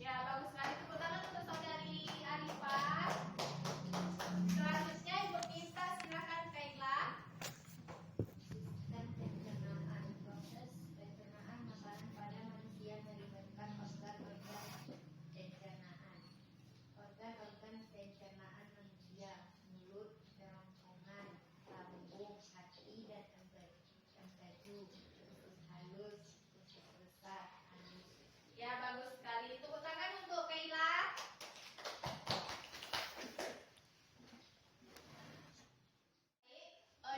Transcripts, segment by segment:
Ya, bagus sekali. Tepuk tangan untuk saudari Arifah. Selanjutnya Ibu minta silakan Kaila. Sistem pencernaan. Proses pencernaan makanan pada manusia melibatkan organ-organ pencernaan. Organ-organ pencernaan manusia: mulut, kerongkongan, lambung, hati, dan empedu, usus halus, usus besar, anus. Ya, bagus sekali. Tepuk tangan untuk Kaila.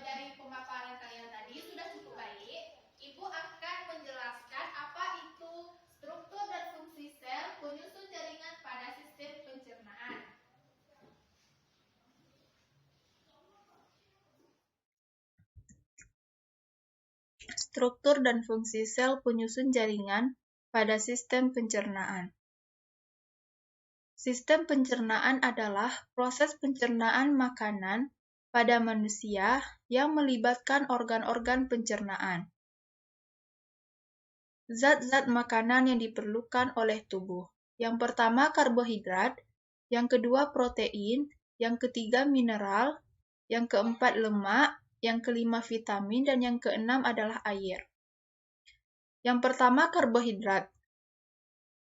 Dari pemaparan kalian tadi sudah cukup baik. Ibu akan menjelaskan apa itu struktur dan fungsi sel penyusun jaringan pada sistem pencernaan. Struktur dan fungsi sel penyusun jaringan pada sistem pencernaan. Sistem pencernaan adalah proses pencernaan makanan pada manusia yang melibatkan organ-organ pencernaan. Zat-zat makanan yang diperlukan oleh tubuh. Yang pertama karbohidrat, yang kedua protein, yang ketiga mineral, yang keempat lemak, yang kelima vitamin, dan yang keenam adalah air. Yang pertama karbohidrat.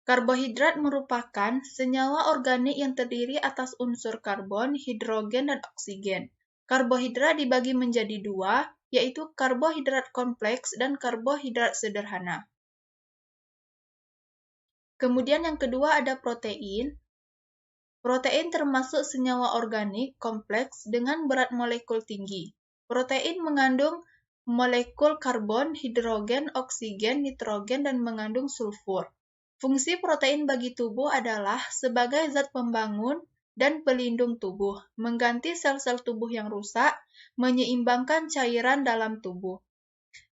Karbohidrat merupakan senyawa organik yang terdiri atas unsur karbon, hidrogen, dan oksigen. Karbohidrat dibagi menjadi dua, yaitu karbohidrat kompleks dan karbohidrat sederhana. Kemudian yang kedua ada protein. Protein termasuk senyawa organik kompleks dengan berat molekul tinggi. Protein mengandung molekul karbon, hidrogen, oksigen, nitrogen, dan mengandung sulfur. Fungsi protein bagi tubuh adalah sebagai zat pembangun dan pelindung tubuh, mengganti sel-sel tubuh yang rusak, menyeimbangkan cairan dalam tubuh.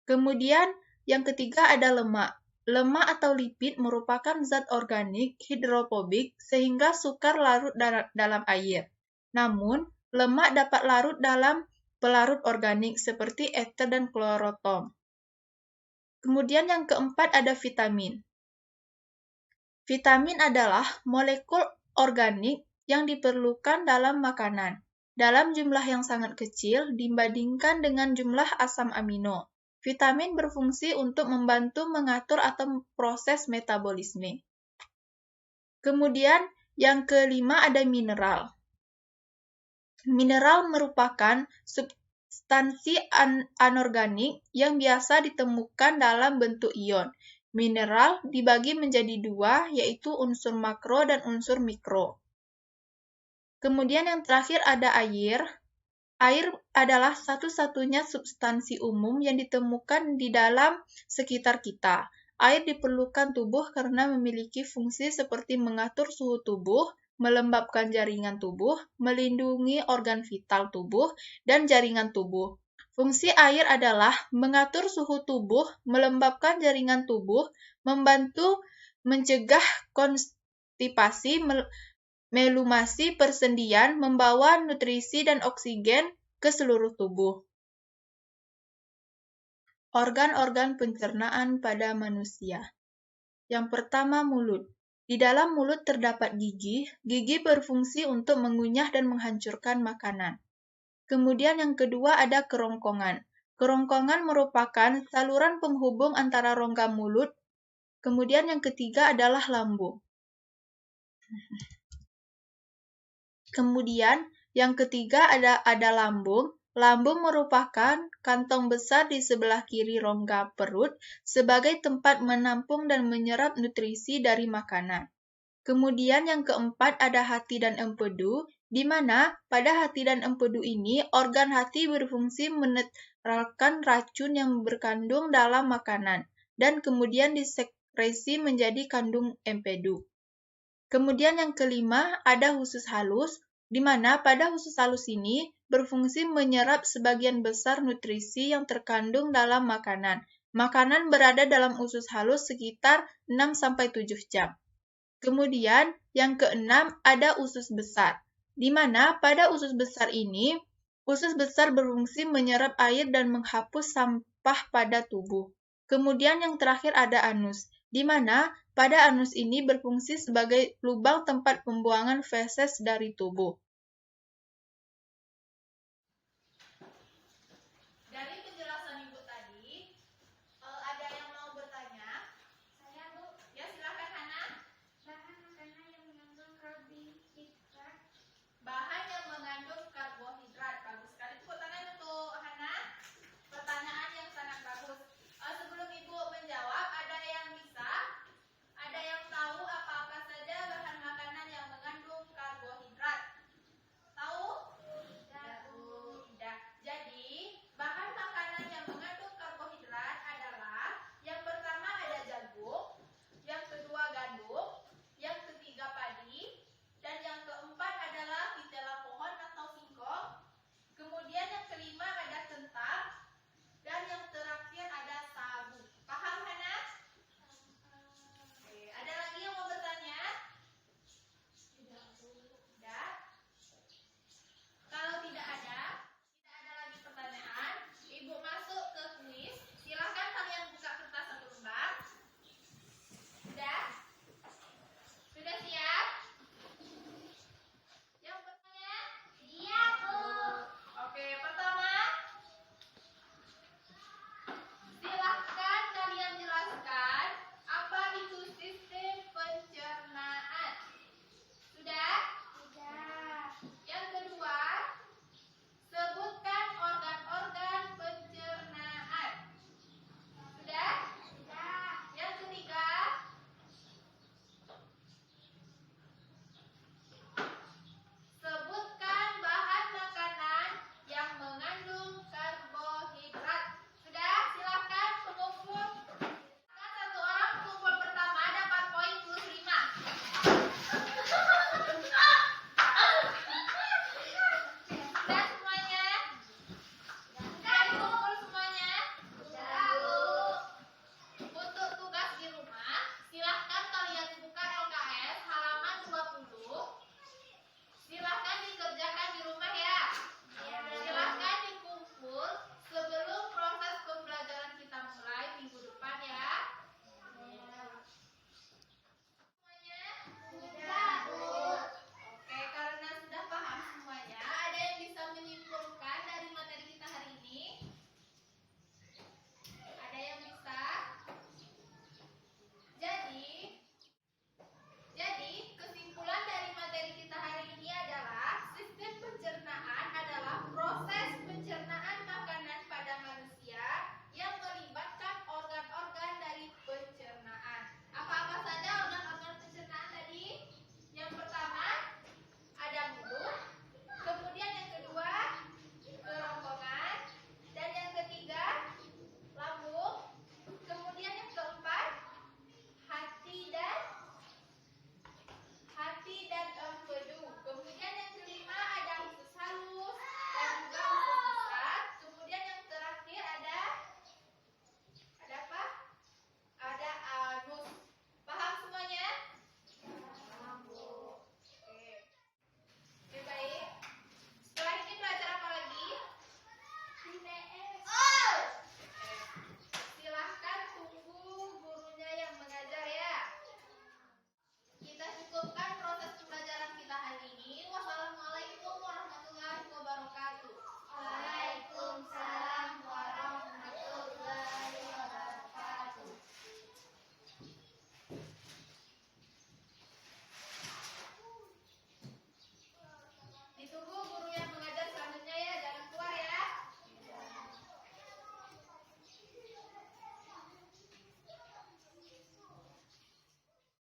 Kemudian yang ketiga ada lemak. Lemak atau lipid merupakan zat organik hidrofobik sehingga sukar larut dalam air. Namun, lemak dapat larut dalam pelarut organik seperti eter dan klorotom. Kemudian yang keempat ada vitamin. Vitamin adalah molekul organik yang diperlukan dalam makanan, dalam jumlah yang sangat kecil dibandingkan dengan jumlah asam amino. Vitamin berfungsi untuk membantu mengatur atau proses metabolisme. Kemudian yang kelima ada mineral. Mineral merupakan substansi anorganik yang biasa ditemukan dalam bentuk ion. Mineral dibagi menjadi dua, yaitu unsur makro dan unsur mikro. Kemudian yang terakhir ada air. Air adalah satu-satunya substansi umum yang ditemukan di dalam sekitar kita. Air diperlukan tubuh karena memiliki fungsi seperti mengatur suhu tubuh, melembabkan jaringan tubuh, melindungi organ vital tubuh, dan jaringan tubuh. Fungsi air adalah mengatur suhu tubuh, melembabkan jaringan tubuh, membantu mencegah konstipasi, melumasi persendian, membawa nutrisi dan oksigen ke seluruh tubuh. Organ-organ pencernaan pada manusia. Yang pertama, mulut. Di dalam mulut terdapat gigi. Gigi berfungsi untuk mengunyah dan menghancurkan makanan. Kemudian yang kedua ada kerongkongan. Kerongkongan merupakan saluran penghubung antara rongga mulut. Kemudian yang ketiga adalah lambung. Kemudian yang ketiga ada lambung. Lambung merupakan kantong besar di sebelah kiri rongga perut sebagai tempat menampung dan menyerap nutrisi dari makanan. Kemudian yang keempat ada hati dan empedu, di mana pada hati dan empedu ini organ hati berfungsi menetralkan racun yang berkandung dalam makanan dan kemudian disekresi menjadi kandung empedu. Kemudian yang kelima ada usus halus, di mana pada usus halus ini berfungsi menyerap sebagian besar nutrisi yang terkandung dalam makanan. Makanan berada dalam usus halus sekitar 6-7 jam. Kemudian yang keenam ada usus besar, di mana pada usus besar ini, usus besar berfungsi menyerap air dan menghapus sampah pada tubuh. Kemudian yang terakhir ada anus, di mana pada anus ini berfungsi sebagai lubang tempat pembuangan feses dari tubuh.